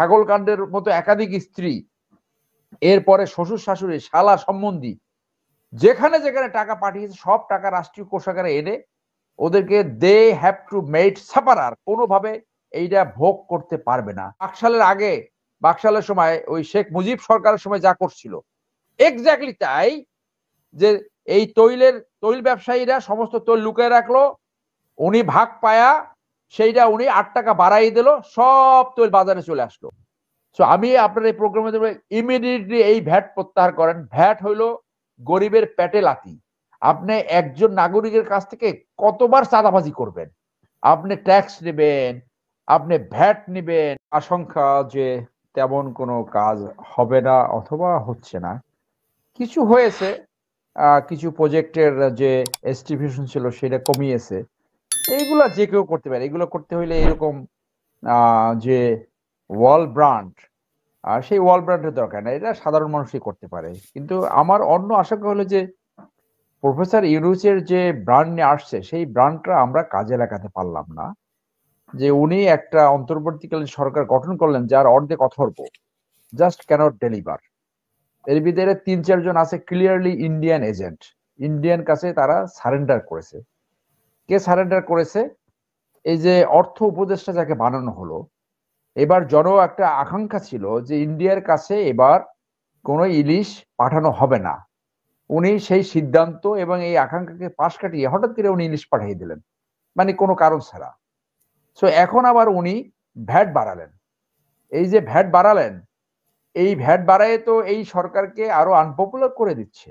ছাগল কাণ্ডের মতো একাধিক স্ত্রী, এরপরে শ্বশুর শাশুড়ি, শালা সম্বন্ধী, যেখানে যেখানে টাকা পাঠিয়েছে সব টাকা রাষ্ট্রীয় কোষাগারে এনে ওদেরকে দে হ্যাভ টু মেড সাপারার, কোনোভাবে এইটা ভোগ করতে পারবে না। বাকশালের আগে, বাকশালের সময় ওই শেখ মুজিব সরকারের সময় যা করছিল এক্স্যাক্টলি তাই, যে এই তৈল ব্যবসায়ীরা সমস্ত তৈল লুকিয়ে রাখলো, উনি ভাগ পায়া সেইটা উনি 8 টাকা বাড়াই দিল, সব তৈল বাজারে চলে আসলো। সো আমি আপনার এই প্রোগ্রামে দেবো ইমিডিয়েটলি এই ভ্যাট প্রত্যাহার করেন। ভ্যাট হইলো গরিবের পেটে লাথি। আপনি একজন নাগরিকের কাছ থেকে কতবার চাঁদাবাজি করবেন? আপনি ট্যাক্স নেবেন, আপনি ভ্যাট নেবেন। আশঙ্কা যে তেমন কোনো কাজ হবে না অথবা হচ্ছে না। কিছু হয়েছে, কিছু প্রজেক্টের যে এস্টিমেশন ছিল সেটা কমিয়েছে। এইগুলা যে কেউ করতে পারে। এগুলো করতে হইলে এরকম যে ওয়াল ব্র্যান্ড, আর সেই ওয়াল ব্র্যান্ডের দরকার না, এটা সাধারণ মানুষই করতে পারে। কিন্তু আমার অন্য আশঙ্কা হলো যে প্রফেসর ইউনূসের যে ব্র্যান্ড নিয়ে আসছে সেই ব্র্যান্ডটা আমরা কাজে লাগাতে পারলাম না। যে উনি একটা অন্তর্বর্তীকালীন সরকার গঠন করলেন যার অর্ধেক অথর্ব, জাস্ট ক্যানট ডেলিভার। এর ভিতরে 3-4 জন আছে ক্লিয়ারলি ইন্ডিয়ান এজেন্ট, ইন্ডিয়ান কাছে তারা সারেন্ডার করেছে। কে সারেন্ডার করেছে? এই যে অর্থ উপদেষ্টা যাকে বানানো হলো, এবার একটা আকাঙ্ক্ষা ছিল যে ইন্ডিয়ার কাছে এবার কোনো ইলিশ পাঠানো হবে না। উনি সেই সিদ্ধান্ত এবং এই আকাঙ্ক্ষাকে পাশ কাটিয়ে হঠাৎ করে উনি ইলিশ পাঠিয়ে দিলেন, মানে কোনো কারণ ছাড়া। সো এখন আবার উনি ভ্যাট বাড়ালেন। এই যে ভ্যাট বাড়ালেন, এই ভ্যাট বাড়ায় তো এই সরকারকে আরো আনপপুলার করে দিচ্ছে।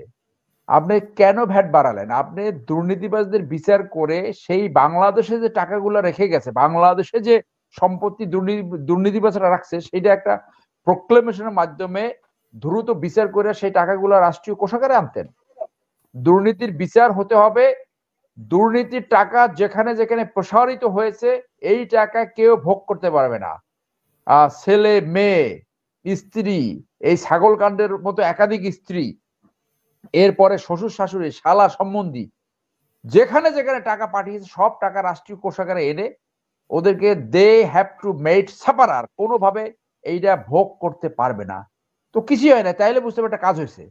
আপনি কেন ভ্যাট বাড়ালেন? আপনি দুর্নীতিবাজদের বিচার করে সেই বাংলাদেশে যে টাকাগুলো রেখে গেছে, বাংলাদেশে যে সম্পত্তি দুর্নীতিবাজরা রাখছে, সেটা একটা প্রোক্লেমেশনের মাধ্যমে দ্রুত বিচার করে সেই টাকাগুলো রাষ্ট্রীয় কোষাগারে আনতেন। দুর্নীতির বিচার হতে হবে। দুর্নীতির টাকা যেখানে যেখানে প্রসারিত হয়েছে এই টাকা কেউ ভোগ করতে পারবে না। ছেলে, মেয়ে, স্ত্রী, এই ছাগল কাণ্ডের মতো একাধিক স্ত্রী, এরপরে শ্বশুর শাশুড়ি, শালা সম্বন্ধী, যেখানে যেখানে টাকা পাঠিয়েছে সব টাকা রাষ্ট্রীয় কোষাগারে এনে ওদেরকে দে হ্যাভ টু মেড সাপারার, কোনোভাবে এইটা ভোগ করতে পারবে না। তো কিছুই হয় না, তাইলে বুঝতে পারবে একটা কাজ হয়েছে।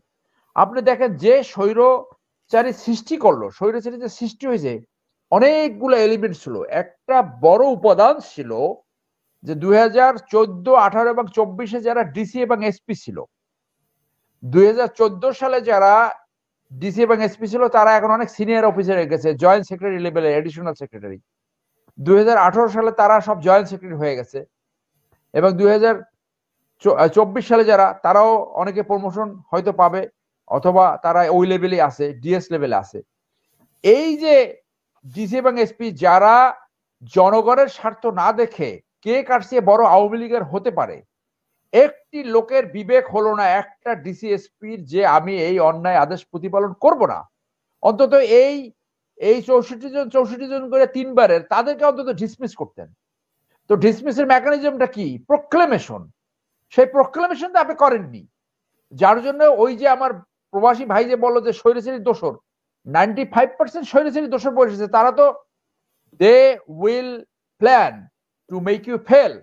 আপনি দেখেন যে স্বৈরচারী সৃষ্টি করলো, স্বৈরচারী যে সৃষ্টি হয়েছে অনেকগুলো এলিমেন্ট ছিল। একটা বড় উপাদান ছিল যে 2014, 18 এবং 24-এ যারা ডিসি এবং এসপি ছিল, 2014 সালে যারা ডিসি এবং এসপি ছিল তারা এখন অনেক সিনিয়র অফিসার হয়ে গেছে, জয়েন্ট সেক্রেটারি লেভেলের, এডিশনাল সেক্রেটারি। 2018 সালে তারা সব জয়েন্ট সেক্রেটারি হয়ে গেছে এবং 2024 সালে যারা, তারাও অনেকে প্রমোশন হয়তো পাবে অথবা তারা ওই লেভেলে আছে, ডিএস লেভেলে আছে। এই যে ডিসি এবং এসপি যারা জনগণের স্বার্থ না দেখে কে কাটছে বড় আওয়ামী লীগের হতে পারে, একটি লোকের বিবেক হলো না একটা ডিসিএসপির যে আমি এই অন্যায় আদেশ প্রতিপালন করব না। অন্তত এই 64 জন করে 3বারের তাদেরকে অন্তত ডিসমিস করতেন। তো ডিসমিসের মেকানিজমটা কি? প্রোক্লেমেশন। সেই প্রোক্লেমেশনটা আপনি করেননি, যার জন্য ওই যে আমার প্রবাসী ভাই যে বললো যে স্বৈরাচারী দোসর, 95% স্বৈরাচারী দোসর বসেছে। তারা তো they will plan to make you fail.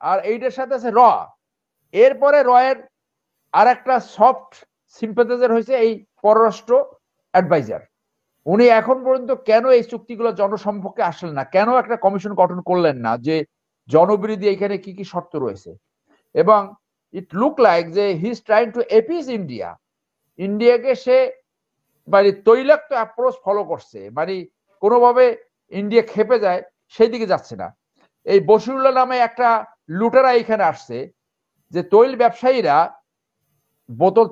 আর এইটার সাথে আছে র। এরপরে রয়ের আর একটা সফট সিম্পাথাইজার হয়েছে এই পররাষ্ট্র অ্যাডভাইজার। উনি এখন পর্যন্ত কেন এই চুক্তিগুলো জনসম্পর্কে আসলেন না, কেন একটা কমিশন গঠন করলেন না যে জনবিরোধী এখানে কি কি শর্ত রয়েছে। এবং ইট লুক লাইক যে he is trying to appease India. ইন্ডিয়াকে সে মানে তৈলাক্ত অ্যাপ্রোচ ফলো করছে, মানে কোনোভাবে ইন্ডিয়া খেপে যায় সেই দিকে যাচ্ছে না। এই বশিরুল্লাহ নামে একটা লুটেরা এখানে আসছে, যে তৈল ব্যবসায়ীরা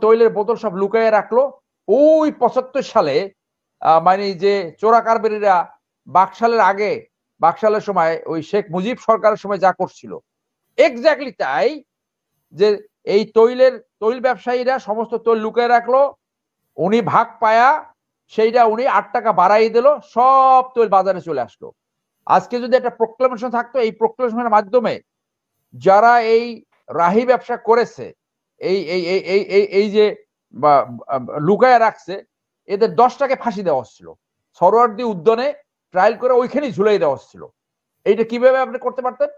তৈলের বোতল সব লুকাইয়ে রাখলো। ওই 75 সালে মানে যে চোরা কারবারিরা বাকশালের আগে, বাকশালের সময় ওই শেখ মুজিব সরকারের সময় যা করছিল এক্স্যাক্টলি তাই, যে এই তৈল ব্যবসায়ীরা সমস্ত তৈল লুকিয়ে রাখলো, উনি ভাগ পায়া সেইটা উনি 8 টাকা বাড়াই দিল, সব তৈল বাজারে চলে আসলো। আজকে যদি একটা প্রোক্লেমেশন থাকতো, এই প্রোক্লেমেশনের মাধ্যমে যারা এই রাহি ব্যবসা করেছে, এই এই এই এই এই যে লুকায় রাখছে, এদের 10টাকে ফাঁসি দেওয়া হচ্ছিল, সরোয়ার্দী উদ্যানে ট্রায়াল করে ওইখানেই ঝুলাই দেওয়া হচ্ছিল। এইটা কিভাবে আপনি করতে পারতেন?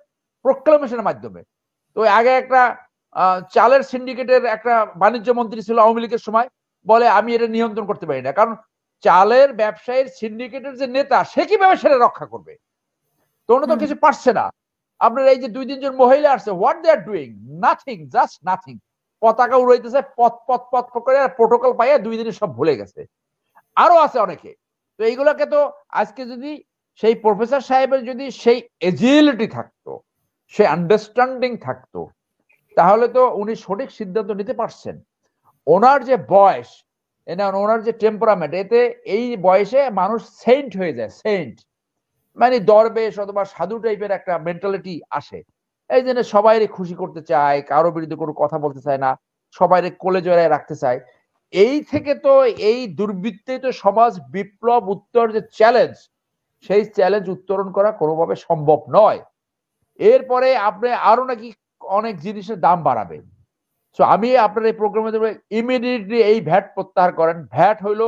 প্রোক্লেমেশনের মাধ্যমে। তো আগে একটা চালের সিন্ডিকেটের একটা বাণিজ্য মন্ত্রী ছিল আওয়ামী লীগের সময়, বলে আমি এটা নিয়ন্ত্রণ করতে পারি না, কারণ চালের ব্যবসায়ীর সিন্ডিকেটের যে নেতা সে কিভাবে সেটা রক্ষা করবে? তো ওরা তো কিছু পারছে না। আপনার এই যে 2-3 জন মহিলা আসছে, what they are doing? Nothing, just nothing. পতাকা উড়াইতেছে, পথ পথ পথ করে প্রোটোকল পাইয়া 2 দিনে সব ভুলে গেছে। আরো আছে অনেকে। তো এইগুলোকে তো আজকে যদি সেই প্রফেসর সাহেবের যদি সেই এজিলিটি থাকতো, সে আন্ডারস্ট্যান্ডিং থাকতো, তাহলে তো উনি সঠিক সিদ্ধান্ত নিতে পারছেন। ওনার যে বয়স, ওনার যে টেম্পারামেন্ট, এতে এই বয়সে মানুষ সেন্ট হয়ে যায়, সেন্ট মানে দরবেশ অথবা সাধু টাইপের একটা মেন্টালিটি আসে। এই জন্য সবাই খুশি করতে চায়, কারো বিরুদ্ধে কোনো কথা বলতে চায় না, সবাই কোলে জড়ায় রাখতে চায়। এই থেকে তো এই দুর্বৃত্তে তো সমাজ বিপ্লব উত্তর যে চ্যালেঞ্জ, সেই চ্যালেঞ্জ উত্তরণ করা কোনোভাবে সম্ভব নয়। এরপরে আপনি আরো নাকি অনেক জিনিসের দাম বাড়াবেন। সো আমি আপনার এই প্রোগ্রামে দেবো ইমিডিয়েটলি এই ভ্যাট প্রত্যাহার করেন। ভ্যাট হইলো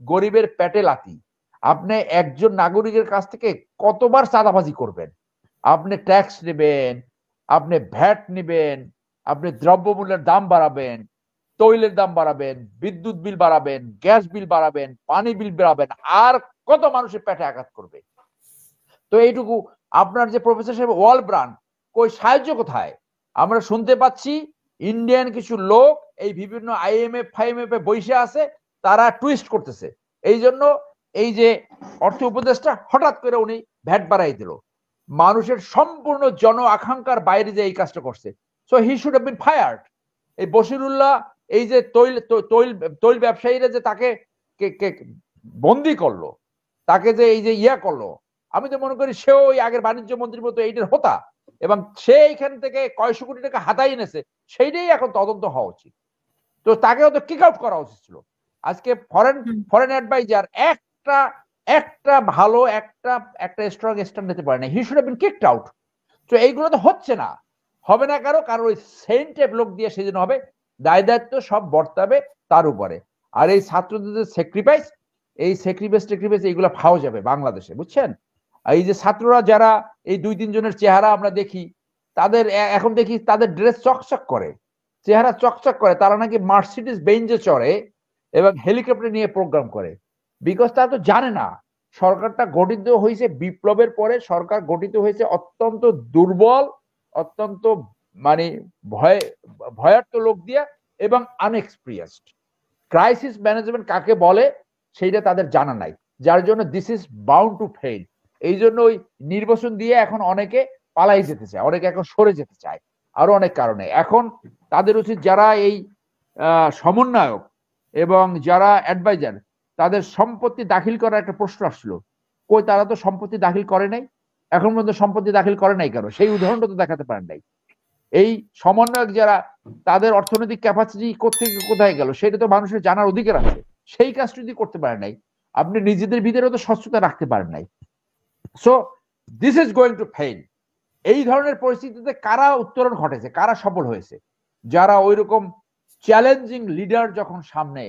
গরিবের পেটে লাথি। আপনি একজন নাগরিকের কাছ থেকে কতবার চাঁদাবাজি করবেন? আপনি ট্যাক্স নেবেন, আপনি ভ্যাট নেবেন, আপনি দ্রব্যমূল্যের দাম বাড়াবেন, তৈলের দাম বাড়াবেন, বিদ্যুৎ বিল বাড়াবেন, গ্যাস বিল বাড়াবেন, পানি বিল বাড়াবেন, আর কত মানুষের পেটে আঘাত করবে? তো এইটুকু আপনার যে প্রফেসর সাহেব ওয়াল ব্রান্ড, কই সাহায্য কোথায়? আমরা শুনতে পাচ্ছি ইন্ডিয়ান কিছু লোক এই বিভিন্ন আইএমএফ ফাইএমএফ এ বসে আছে, তারা টুইস্ট করতেছে। এই জন্য এই যে অর্থ উপদেষ্টা হঠাৎ করে উনি ভ্যাট বাড়াই দিল, মানুষের সম্পূর্ণ জন আকাঙ্ক্ষার বাইরে যে এই কাজটা করছে। So he should have been fired. এই বশিরুল্লাহ, এই যে তৈল ব্যবসায়ীরা যে তাকে বন্দি করলো, তাকে যে এই যে করলো, আমি তো মনে করি সেও ওই আগের বাণিজ্য মন্ত্রীর মতো এইটার হতা, এবং সে এইখান থেকে কয়শো কোটি টাকা হাতাই এনেছে, সেইটাই এখন তদন্ত হওয়া উচিত। তো তাকেও তো কিক আউট করা উচিত ছিল। আজকে ফরেন অ্যাডভাইজার একটা ভালো একটা স্ট্রং স্ট্যান্ড নিতে পারে না, he should have been kicked out. তো এইগুলো তো হচ্ছে না, হবে না কারণ ওই সেন্টেড লোক দিয়ে সেজন্য হবে, দায় দায়িত্ব সব বর্তাবে তার উপরে। আর এই ছাত্রদের যে স্যাক্রিফাইস, এই স্যাক্রিফাইস এইগুলো পাওয়া যাবে বাংলাদেশে, বুঝছেন? এই যে ছাত্ররা যারা এই 2-3 জনের চেহারা আমরা দেখি, তাদের এখন দেখি তাদের ড্রেস চকচক করে, চেহারা চকচক করে, তারা নাকি মার্সিডিজ বেঞ্জে চড়ে এবং হেলিকপ্টার নিয়ে প্রোগ্রাম করে। বিকজ তারা তো জানে না সরকারটা গঠিত হয়েছে বিপ্লবের পরে, সরকার গঠিত হয়েছে অত্যন্ত দুর্বল, অত্যন্ত মানে ভয়ার্থ লোক দিয়া এবং আনএক্সপিরিয়েন্সড। ক্রাইসিস ম্যানেজমেন্ট কাকে বলে সেইটা তাদের জানা নাই, যার জন্য this is bound to fail. এই জন্য ওই নির্বাচন দিয়ে এখন অনেকে পালাই যেতে চায়, অনেকে এখন সরে যেতে চায়, আরো অনেক কারণে। এখন তাদের উচিত যারা এই সমন্বয়ক এবং যারা অ্যাডভাইজার, তাদের সম্পত্তি দাখিল করার একটা প্রশ্ন আসলো, কই তারা তো সম্পত্তি দাখিল করে নাই, এখন পর্যন্ত সম্পত্তি দাখিল করে নাই কারো, সেই উদাহরণটা তো দেখাতে পারেন নাই। এই সমন্বয়ক যারা, তাদের অর্থনৈতিক ক্যাপাসিটি কোত্থেকে কোথায় গেল সেটা তো মানুষের জানার অধিকার আছে, সেই কাজটা যদি করতে পারেন নাই, আপনি নিজেদের ভিতরেও তো স্বচ্ছতা রাখতে পারেন নাই। So this is going to fail. এই ধরনের পরিস্থিতিতে কারা উত্তরণ ঘটেছে, কারা সফল হয়েছে? যারা ওই রকম চ্যালেঞ্জিং লিডার যখন সামনে